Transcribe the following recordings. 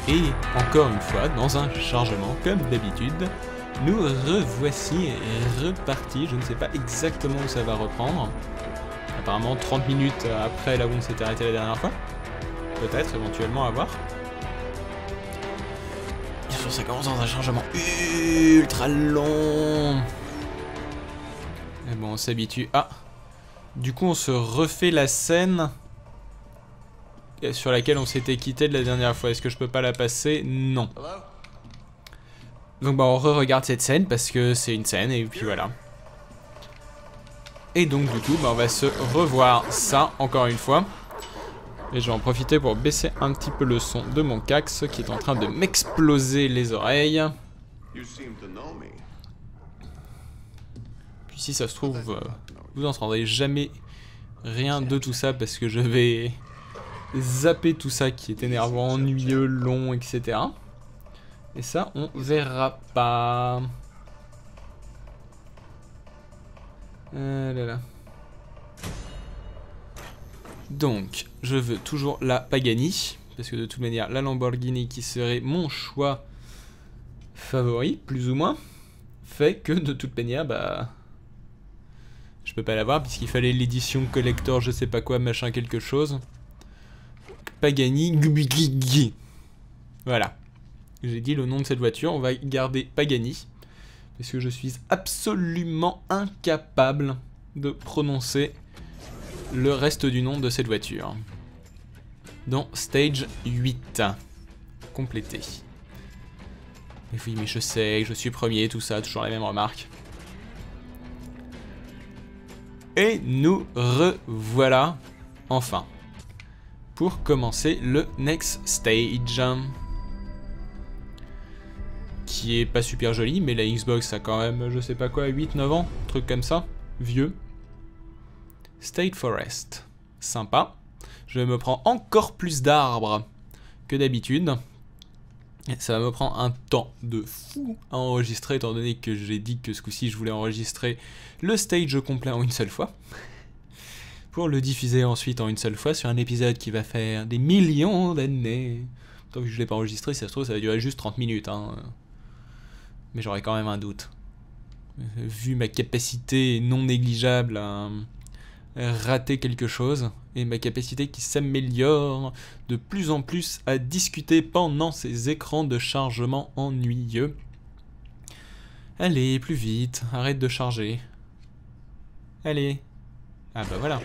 Et encore une fois, dans un chargement, comme d'habitude, nous revoici repartis. Je ne sais pas exactement où ça va reprendre. Apparemment 30 minutes après là où on s'était arrêté la dernière fois. Peut-être, éventuellement, à voir. Bien sûr, ça commence dans un chargement ultra long. Mais bon, on s'habitue. Ah! Du coup, on se refait la scène sur laquelle on s'était quitté de la dernière fois. Est-ce que je peux pas la passer? Non. Donc bah on re-regarde cette scène parce que c'est une scène et puis voilà. Et donc du coup bah on va se revoir ça encore une fois. Et je vais en profiter pour baisser un petit peu le son de mon Cax qui est en train de m'exploser les oreilles. Puis si ça se trouve, vous n'entendrez jamais rien de tout ça parce que je vais zapper tout ça qui est énervant, ennuyeux, long, etc. Et ça, on verra pas. Là là. Donc, je veux toujours la Pagani, parce que de toute manière, la Lamborghini qui serait mon choix favori, plus ou moins, fait que de toute manière, bah... je peux pas l'avoir, puisqu'il fallait l'édition collector, je sais pas quoi, machin quelque chose. Pagani, Gubigigi. Voilà. J'ai dit le nom de cette voiture, on va garder Pagani. Parce que je suis absolument incapable de prononcer le reste du nom de cette voiture. Dans Stage 8. Complété. Mais oui, mais je sais, je suis premier, tout ça, toujours la même remarque. Et nous revoilà, enfin, pour commencer le next stage. Qui est pas super joli, mais la Xbox a quand même, je sais pas quoi, 8-9 ans, truc comme ça, vieux. State Forest, sympa. Je me prends encore plus d'arbres que d'habitude. Ça va me prendre un temps de fou à enregistrer, étant donné que j'ai dit que ce coup-ci je voulais enregistrer le stage complet en une seule fois. Pour le diffuser ensuite en une seule fois sur un épisode qui va faire des millions d'années. Tant que je ne l'ai pas enregistré, si ça se trouve, ça va durer juste 30 minutes. Hein. Mais j'aurais quand même un doute. Vu ma capacité non négligeable à rater quelque chose, et ma capacité qui s'améliore de plus en plus à discuter pendant ces écrans de chargement ennuyeux. Allez, plus vite, arrête de charger. Allez. Ah bah voilà.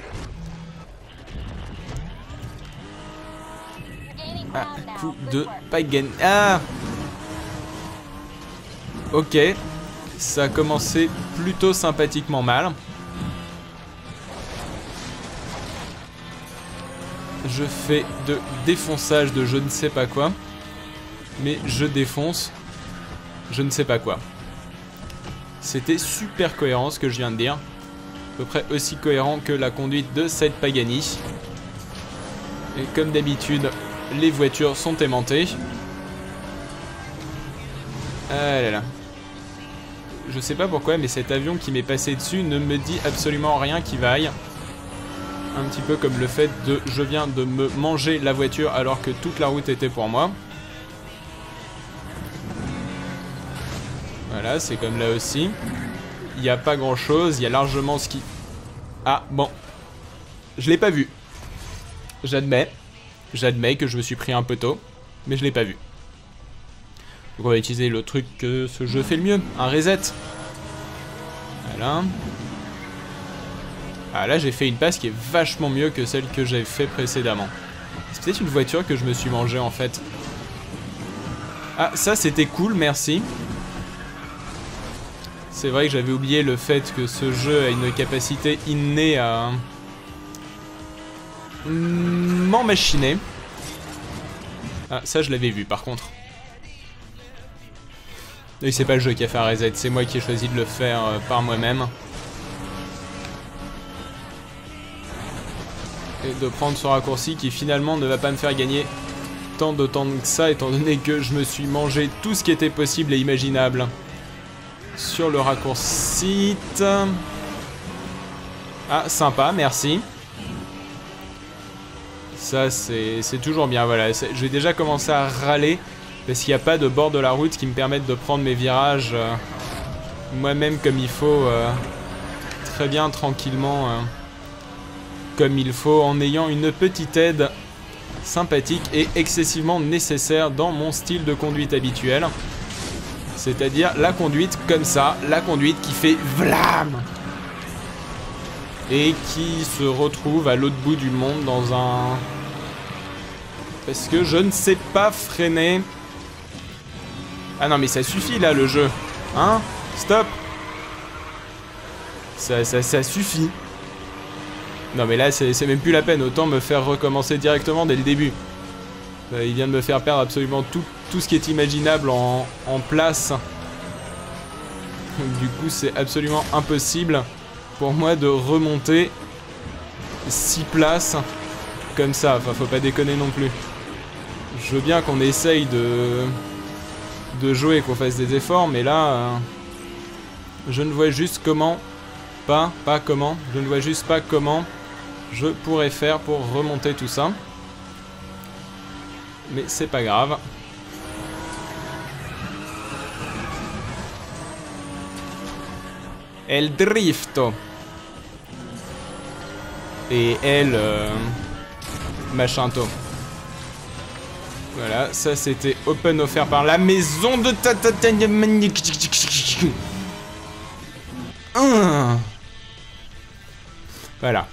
Ah, coup de Pagan. Ah! Ok. Ça a commencé plutôt sympathiquement mal. Je fais de défonçage de je ne sais pas quoi. Mais je défonce je ne sais pas quoi. C'était super cohérent ce que je viens de dire. À peu près aussi cohérent que la conduite de cette Pagani. Et comme d'habitude, les voitures sont aimantées. Ah là là. Je sais pas pourquoi, mais cet avion qui m'est passé dessus ne me dit absolument rien qui vaille. Un petit peu comme le fait de je viens de me manger la voiture alors que toute la route était pour moi. Voilà, c'est comme là aussi. Il n'y a pas grand chose, il y a largement ce qui... Ah, bon. Je l'ai pas vu. J'admets. J'admets que je me suis pris un peu tôt, mais je l'ai pas vu. Donc on va utiliser le truc que ce jeu fait le mieux, un reset. Voilà. Ah là j'ai fait une passe qui est vachement mieux que celle que j'avais fait précédemment. C'est peut-être une voiture que je me suis mangée en fait. Ah ça c'était cool, merci. C'est vrai que j'avais oublié le fait que ce jeu a une capacité innée à m'emmachiner. Ah ça je l'avais vu par contre. Et c'est pas le jeu qui a fait un reset, c'est moi qui ai choisi de le faire par moi-même. Et de prendre ce raccourci qui finalement ne va pas me faire gagner tant de temps que ça, étant donné que je me suis mangé tout ce qui était possible et imaginable sur le raccourci. Ah, sympa, merci. Ça, c'est toujours bien, voilà. Je vais déjà commencer à râler parce qu'il n'y a pas de bord de la route qui me permettent de prendre mes virages moi-même comme il faut, très bien, tranquillement, comme il faut, en ayant une petite aide sympathique et excessivement nécessaire dans mon style de conduite habituel. C'est-à-dire la conduite comme ça, la conduite qui fait vlam et qui se retrouve à l'autre bout du monde dans un... Parce que je ne sais pas freiner. Ah non mais ça suffit là le jeu. Hein? Stop. Ça suffit. Non mais là c'est même plus la peine, autant me faire recommencer directement dès le début. Il vient de me faire perdre absolument tout ce qui est imaginable en place. Du coup c'est absolument impossible pour moi de remonter 6 places comme ça. Enfin faut pas déconner non plus. Je veux bien qu'on essaye de jouer, qu'on fasse des efforts, mais là je ne vois juste comment, pas comment, je ne vois juste pas comment je pourrais faire pour remonter tout ça. Mais c'est pas grave. El drifto. Et elle machinto. Voilà, ça c'était open offert par la maison de Voilà.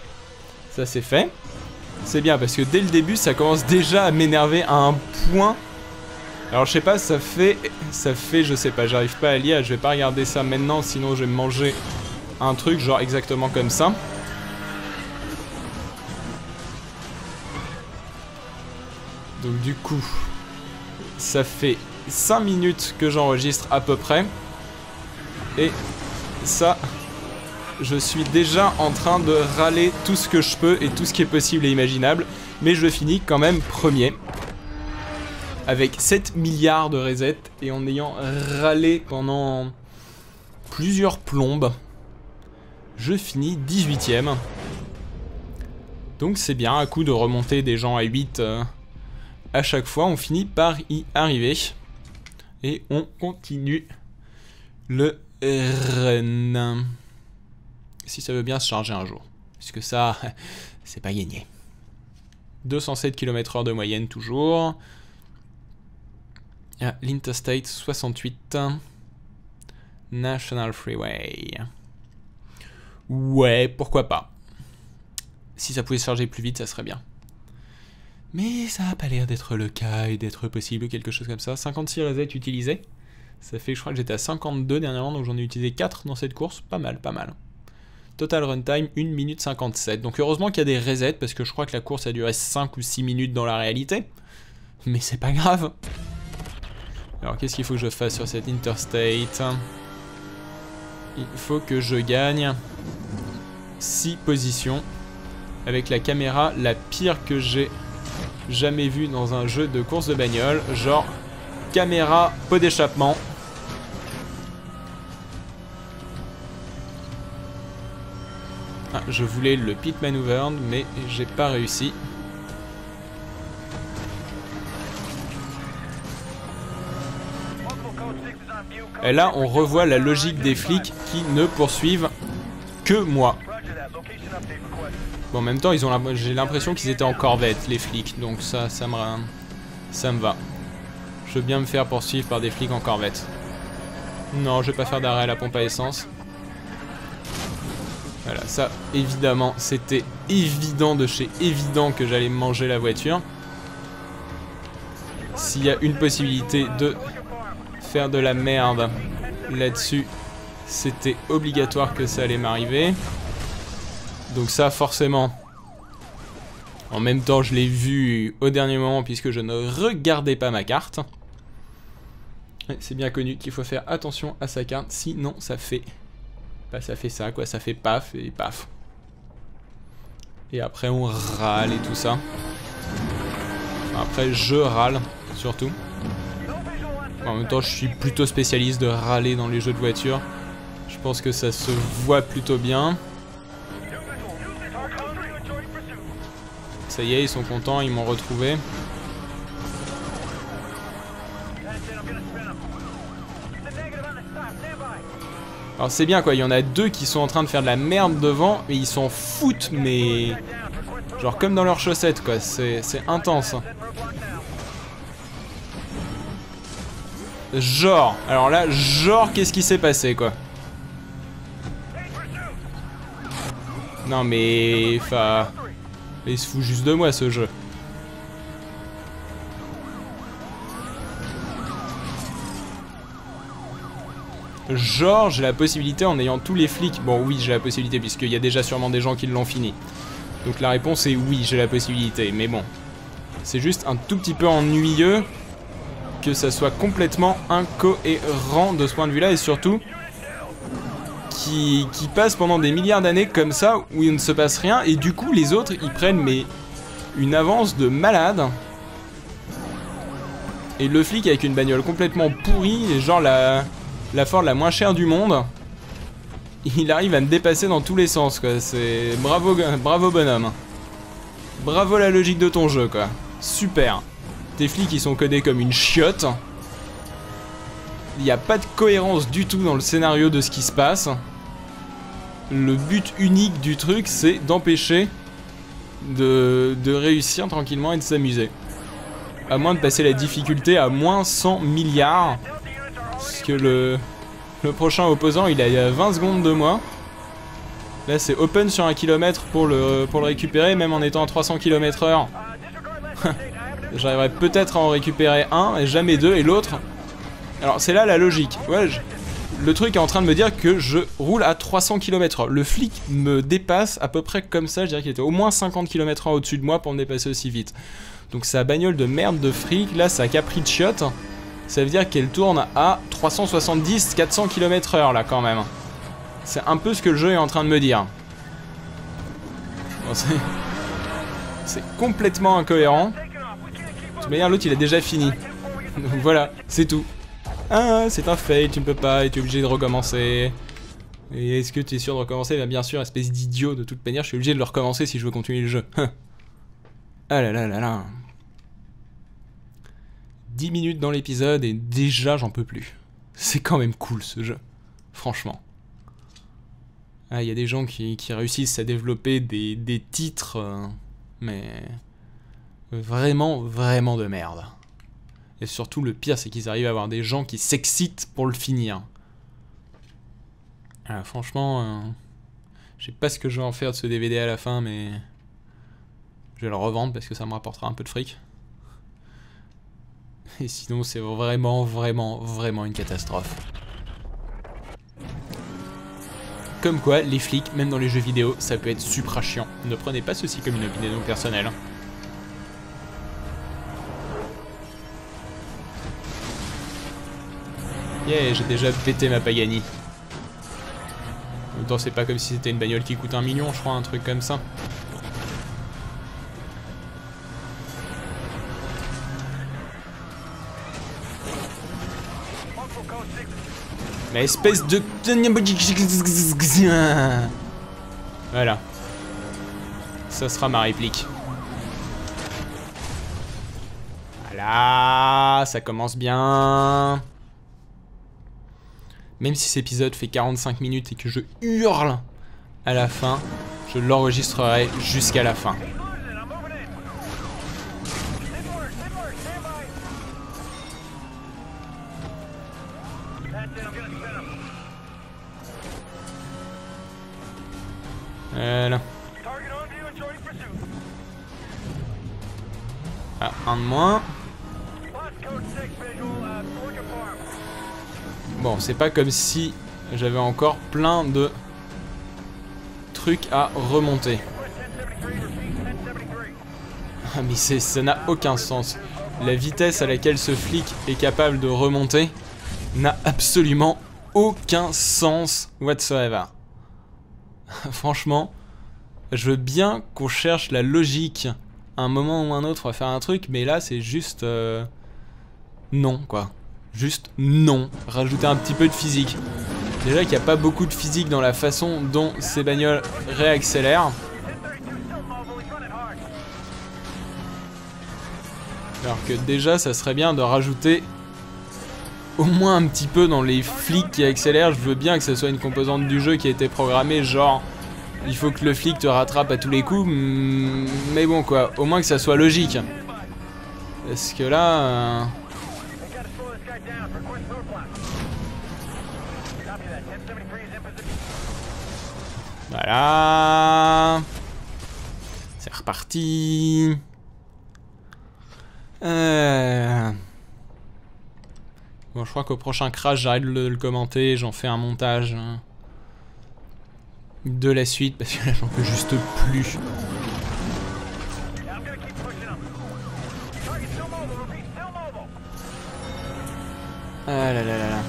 Ça c'est fait. C'est bien parce que dès le début ça commence déjà à m'énerver à un point. Alors je sais pas, ça fait je sais pas, j'arrive pas à lire, je vais pas regarder ça maintenant sinon je vais me manger un truc genre exactement comme ça. Donc du coup, ça fait 5 minutes que j'enregistre à peu près. Et ça, je suis déjà en train de râler tout ce que je peux et tout ce qui est possible et imaginable. Mais je finis quand même premier. Avec 7 milliards de resets et en ayant râlé pendant plusieurs plombes. Je finis 18ème. Donc c'est bien, à coup de remonter des gens à 8... à chaque fois, on finit par y arriver. Et on continue le run. Si ça veut bien se charger un jour. Puisque ça, c'est pas gagné. 207 km/h de moyenne toujours. Ah, l'Interstate 68. National Freeway. Ouais, pourquoi pas. Si ça pouvait se charger plus vite, ça serait bien. Mais ça n'a pas l'air d'être le cas et d'être possible, quelque chose comme ça. 56 resets utilisés. Ça fait, je crois que j'étais à 52 dernièrement, donc j'en ai utilisé 4 dans cette course. Pas mal, pas mal. Total runtime, 1 minute 57. Donc heureusement qu'il y a des resets, parce que je crois que la course a duré 5 ou 6 minutes dans la réalité. Mais c'est pas grave. Alors qu'est-ce qu'il faut que je fasse sur cette interstate? Il faut que je gagne 6 positions. Avec la caméra la pire que j'ai jamais vu dans un jeu de course de bagnole, genre caméra pot d'échappement. Ah, je voulais le pit maneuver mais j'ai pas réussi. Et là on revoit la logique des flics qui ne poursuivent que moi. Bon, en même temps, j'ai l'impression qu'ils étaient en corvette, les flics, donc ça me va. Je veux bien me faire poursuivre par des flics en corvette. Non, je vais pas faire d'arrêt à la pompe à essence. Voilà, ça, évidemment, c'était évident de chez évident que j'allais manger la voiture. S'il y a une possibilité de faire de la merde là-dessus, c'était obligatoire que ça allait m'arriver. Donc ça, forcément, en même temps, je l'ai vu au dernier moment puisque je ne regardais pas ma carte. C'est bien connu qu'il faut faire attention à sa carte, sinon ça fait... Bah, ça fait ça, quoi, ça fait paf et paf. Et après, on râle et tout ça. Enfin, après, je râle, surtout. En même temps, je suis plutôt spécialiste de râler dans les jeux de voiture. Je pense que ça se voit plutôt bien. Ça y est, ils sont contents, ils m'ont retrouvé. Alors c'est bien quoi, il y en a deux qui sont en train de faire de la merde devant, et ils s'en foutent, mais... genre comme dans leurs chaussettes quoi, c'est intense. Genre, alors là, genre qu'est-ce qui s'est passé quoi? Non mais... enfin... il se fout juste de moi ce jeu. Genre, j'ai la possibilité en ayant tous les flics... bon oui, j'ai la possibilité puisqu'il y a déjà sûrement des gens qui l'ont fini. Donc la réponse est oui, j'ai la possibilité. Mais bon, c'est juste un tout petit peu ennuyeux que ça soit complètement incohérent de ce point de vue-là. Et surtout, qui passe pendant des milliards d'années comme ça, où il ne se passe rien. Et du coup, les autres, ils prennent mais une avance de malade. Et le flic avec une bagnole complètement pourrie, et genre la Ford la moins chère du monde, il arrive à me dépasser dans tous les sens quoi. C'est bravo, bravo bonhomme. Bravo la logique de ton jeu quoi. Super. Tes flics ils sont codés comme une chiotte. Il n'y a pas de cohérence du tout dans le scénario de ce qui se passe. Le but unique du truc c'est d'empêcher de réussir tranquillement et de s'amuser. À moins de passer la difficulté à moins 100 milliards. Parce que le prochain opposant il a 20 secondes de moi. Là c'est open sur 1 km pour le récupérer, même en étant à 300 km/h. J'arriverai peut-être à en récupérer un et jamais deux, et l'autre... alors c'est là la logique. Ouais, le truc est en train de me dire que je roule à 300 km/h. Le flic me dépasse à peu près comme ça, je dirais qu'il était au moins 50 km/h au-dessus de moi pour me dépasser aussi vite. Donc sa bagnole de merde de fric, là sa Capri de chiotte. Ça veut dire qu'elle tourne à 370-400 km/h là quand même. C'est un peu ce que le jeu est en train de me dire. Bon, c'est complètement incohérent. De toute manière l'autre il a déjà fini. Donc voilà, c'est tout. Ah c'est un fail, tu ne peux pas et tu es obligé de recommencer. Et est-ce que tu es sûr de recommencer? Bah bien sûr, espèce d'idiot, de toute manière je suis obligé de le recommencer si je veux continuer le jeu. Ah là là là là. 10 minutes dans l'épisode et déjà j'en peux plus. C'est quand même cool ce jeu. Franchement. Ah, il y a des gens qui réussissent à développer des titres, mais vraiment, vraiment de merde. Et surtout le pire c'est qu'ils arrivent à avoir des gens qui s'excitent pour le finir. Alors, franchement, je sais pas ce que je vais en faire de ce DVD à la fin, mais je vais le revendre parce que ça me rapportera un peu de fric. Et sinon c'est vraiment, vraiment, vraiment une catastrophe. Comme quoi, les flics, même dans les jeux vidéo, ça peut être supra chiant. Ne prenez pas ceci comme une opinion personnelle. Yeah, j'ai déjà pété ma Pagani. En même temps, c'est pas comme si c'était une bagnole qui coûte 1 million, je crois, un truc comme ça. Mais espèce de... voilà. Ça sera ma réplique. Voilà, ça commence bien. Même si cet épisode fait 45 minutes et que je hurle à la fin, je l'enregistrerai jusqu'à la fin. Voilà. Ah, un de moins. Bon, c'est pas comme si j'avais encore plein de trucs à remonter. Ah, mais ça n'a aucun sens. La vitesse à laquelle ce flic est capable de remonter n'a absolument aucun sens whatsoever. Franchement, je veux bien qu'on cherche la logique à un moment ou un autre, on va faire un truc, mais là c'est juste... non quoi. Juste non. Rajouter un petit peu de physique. Déjà qu'il n'y a pas beaucoup de physique dans la façon dont ces bagnoles réaccélèrent. Alors que déjà, ça serait bien de rajouter au moins un petit peu dans les flics qui accélèrent. Je veux bien que ce soit une composante du jeu qui a été programmée, genre il faut que le flic te rattrape à tous les coups, mais bon quoi, au moins que ça soit logique. Parce que là... Voilà. C'est reparti. Bon, je crois qu'au prochain crash, j'arrête de le commenter, j'en fais un montage de la suite, parce que là, j'en peux juste plus. Ah là là là là.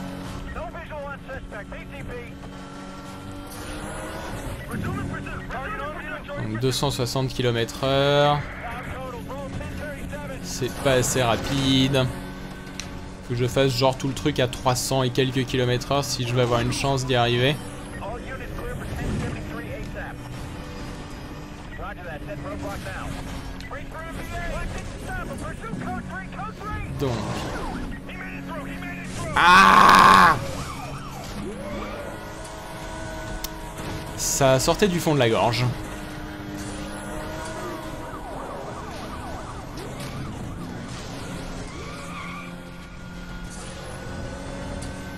Donc 260 km/h. C'est pas assez rapide. Faut que je fasse genre tout le truc à 300 et quelques km/h si je veux avoir une chance d'y arriver. Donc... Ah! Ça sortait du fond de la gorge.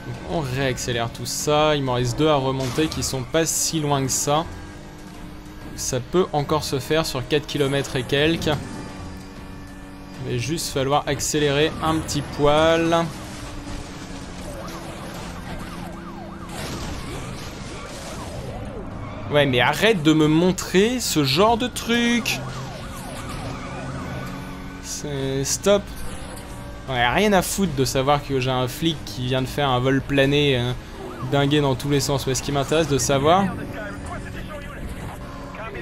Donc on réaccélère tout ça. Il m'en reste 2 à remonter qui sont pas si loin que ça. Ça peut encore se faire sur 4 km et quelques. Il va juste falloir accélérer un petit poil. Ouais, mais arrête de me montrer ce genre de truc. Stop. Ouais, rien à foutre de savoir que j'ai un flic qui vient de faire un vol plané dingué dans tous les sens. Mais ce qui m'intéresse de savoir,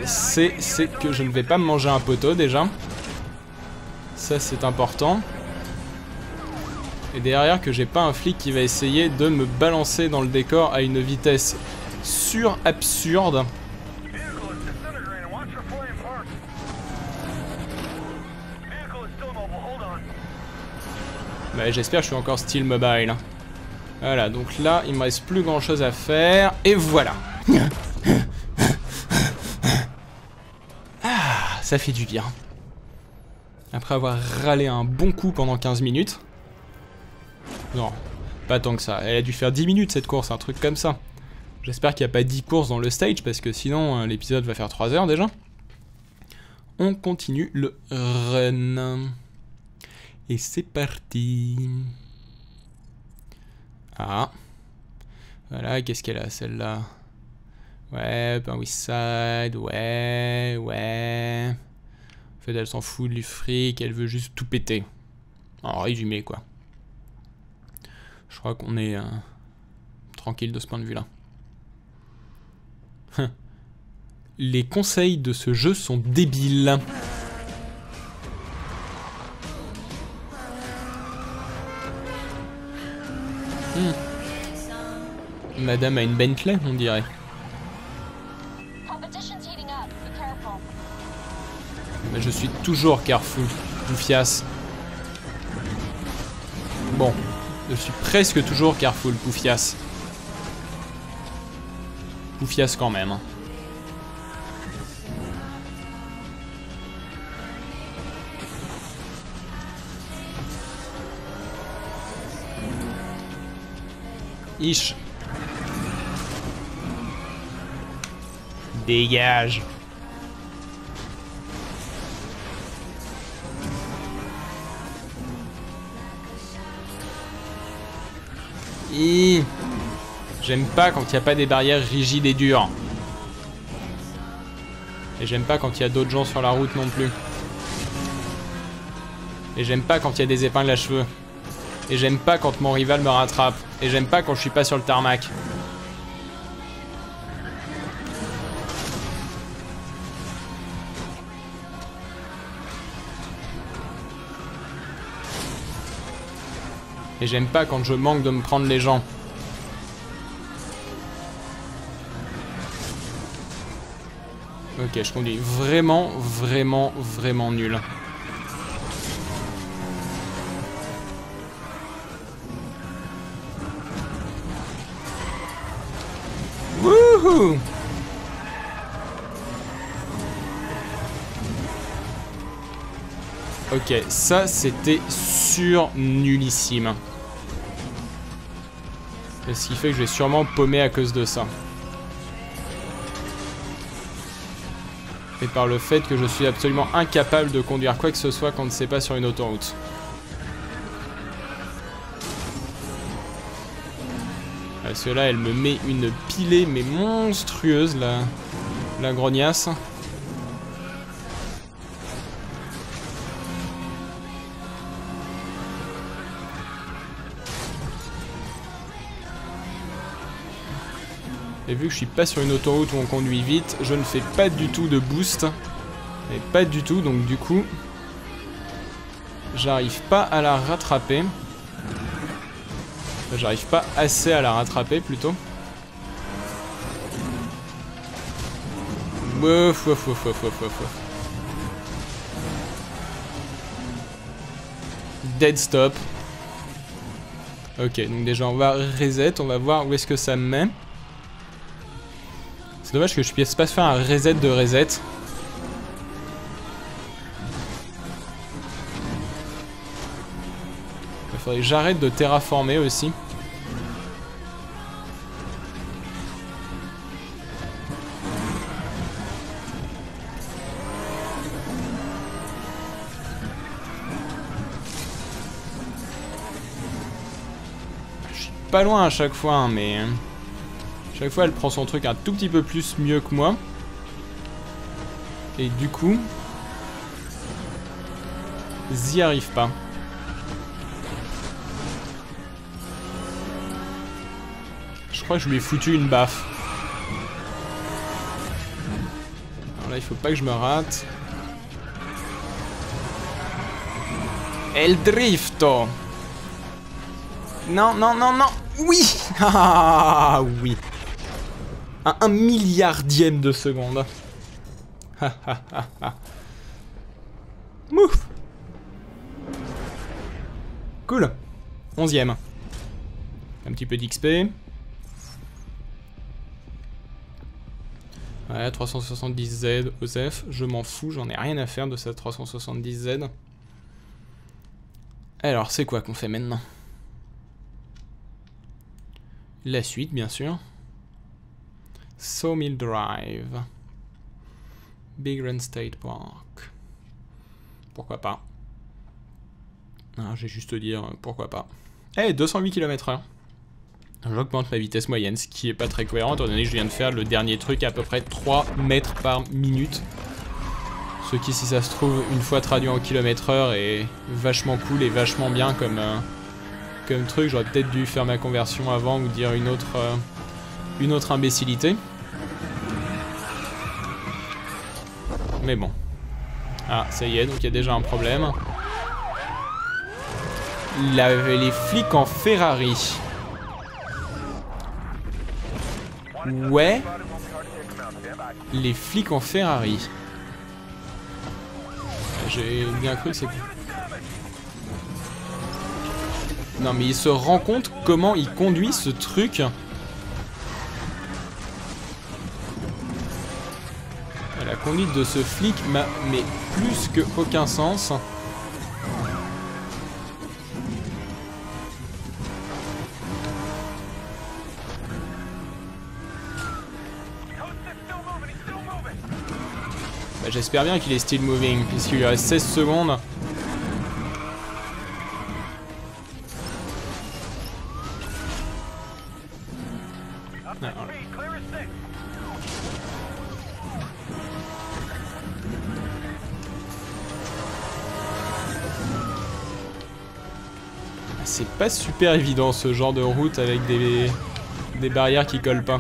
c'est que je ne vais pas me manger un poteau déjà. Ça, c'est important. Et derrière, que j'ai pas un flic qui va essayer de me balancer dans le décor à une vitesse absurde. Bah, j'espère que je suis encore style mobile. Voilà, donc là, il me reste plus grand chose à faire. Et voilà. Ah, ça fait du bien. Après avoir râlé un bon coup pendant 15 minutes. Non, pas tant que ça. Elle a dû faire 10 minutes cette course, un truc comme ça. J'espère qu'il n'y a pas 10 courses dans le stage, parce que sinon l'épisode va faire 3 heures déjà. On continue le run. Et c'est parti. Ah. Voilà, qu'est-ce qu'elle a celle-là? Ouais, ben oui, side, ouais. En fait, elle s'en fout du fric, elle veut juste tout péter. En résumé, quoi. Je crois qu'on est tranquille de ce point de vue-là. Les conseils de ce jeu sont débiles. Madame a une Bentley, on dirait. Mais je suis toujours careful, Poufias. Bon, je suis presque toujours careful, Poufias. Poufias quand même. Ish. Dégage. J'aime pas quand il n'y a pas des barrières rigides et dures. Et j'aime pas quand il y a d'autres gens sur la route non plus. Et j'aime pas quand il y a des épingles à cheveux. Et j'aime pas quand mon rival me rattrape. Et j'aime pas quand je suis pas sur le tarmac. Et j'aime pas quand je manque de me prendre les gens. Ok, je conduis vraiment nul. Wouhou! Ok, ça c'était nullissime. Et ce qui fait que je vais sûrement paumer à cause de ça. Et par le fait que je suis absolument incapable de conduire quoi que ce soit quand c'est pas sur une autoroute. Parce que là, elle me met une pilée mais monstrueuse, la grognasse. Et vu que je suis pas sur une autoroute où on conduit vite, je ne fais pas du tout de boost. Et pas du tout, donc du coup, j'arrive pas à la rattraper. Enfin, j'arrive pas assez à la rattraper plutôt. Wouf, wouf, wouf, wouf, wouf, wouf. Dead stop. Ok, donc déjà on va reset, on va voir où est-ce que ça me met. C'est dommage que je puisse pas faire un reset de reset. Il faudrait que j'arrête de terraformer aussi. Je suis pas loin à chaque fois, hein, mais... chaque fois, elle prend son truc un tout petit peu plus mieux que moi. Et du coup... j'y arrive pas. Je crois que je lui ai foutu une baffe. Alors là, il faut pas que je me rate. El drifto. Non, non, non, non. Oui. Ah oui. À 1 milliardième de seconde. Mouf. Cool. 11ème. Un petit peu d'XP. Ouais, 370Z, Osef. Je m'en fous, j'en ai rien à faire de cette 370Z. Alors, c'est quoi qu'on fait maintenant? La suite, bien sûr. Sawmill Drive. Big Run State Park. Pourquoi pas? Ah, j'ai juste dire pourquoi pas. Eh, 208 km/h. J'augmente ma vitesse moyenne, ce qui est pas très cohérent étant donné que je viens de faire le dernier truc à peu près 3 mètres par minute. Ce qui, si ça se trouve, une fois traduit en km/h est vachement cool et vachement bien comme truc. J'aurais peut-être dû faire ma conversion avant ou dire une autre imbécilité. Mais bon. Ah, ça y est, donc il y a déjà un problème. Les flics en Ferrari. Ouais. Les flics en Ferrari. J'ai bien cru que c'est... Non mais il se rend compte comment il conduit ce truc. La conduite de ce flic m'a mais plus que aucun sens. Bah, j'espère bien qu'il est still moving, puisqu'il lui reste 16 secondes. C'est pas super évident ce genre de route avec des barrières qui collent pas.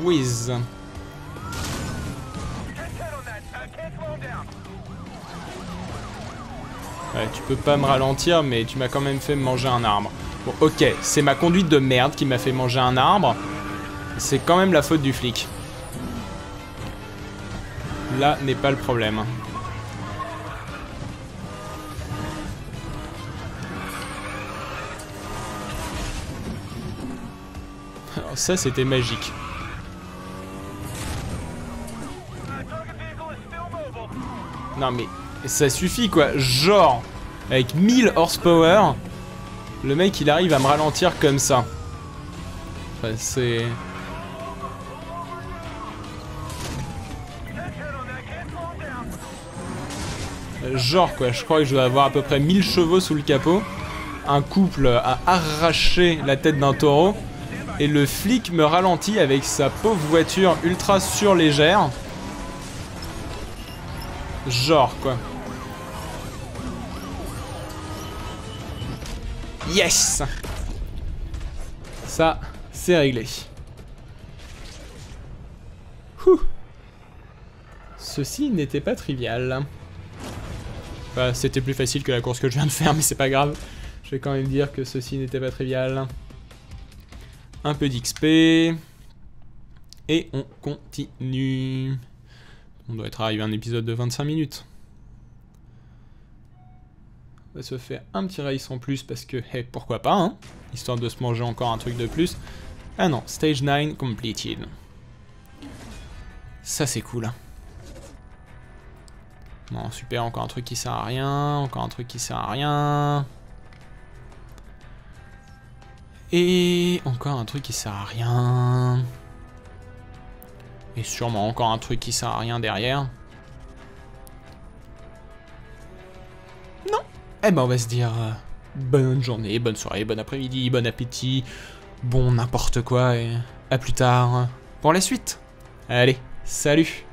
Whiz. Ouais, tu peux pas me ralentir, mais tu m'as quand même fait manger un arbre. Bon, ok, c'est ma conduite de merde qui m'a fait manger un arbre. C'est quand même la faute du flic. Là n'est pas le problème. ça c'était magique. Non mais ça suffit quoi, genre avec 1000 horsepower, le mec il arrive à me ralentir comme ça. Enfin c'est... Genre quoi, je crois que je dois avoir à peu près 1000 chevaux sous le capot. Un couple a arraché la tête d'un taureau. Et le flic me ralentit avec sa pauvre voiture ultra surlégère. Genre quoi. Yes! Ça, c'est réglé. Ouh. Ceci n'était pas trivial. Enfin, c'était plus facile que la course que je viens de faire, mais c'est pas grave. Je vais quand même dire que ceci n'était pas trivial. Un peu d'XP. Et on continue. On doit être arrivé à un épisode de 25 minutes. On va se faire un petit race en plus parce que, hey, pourquoi pas, hein, histoire de se manger encore un truc de plus. Ah non, stage 9 completed. Ça c'est cool. Bon, super, encore un truc qui sert à rien, encore un truc qui sert à rien. Et encore un truc qui sert à rien. Et sûrement encore un truc qui sert à rien derrière. Non. Eh ben on va se dire bonne journée, bonne soirée, bon après-midi, bon appétit, bon n'importe quoi et à plus tard pour la suite. Allez, salut.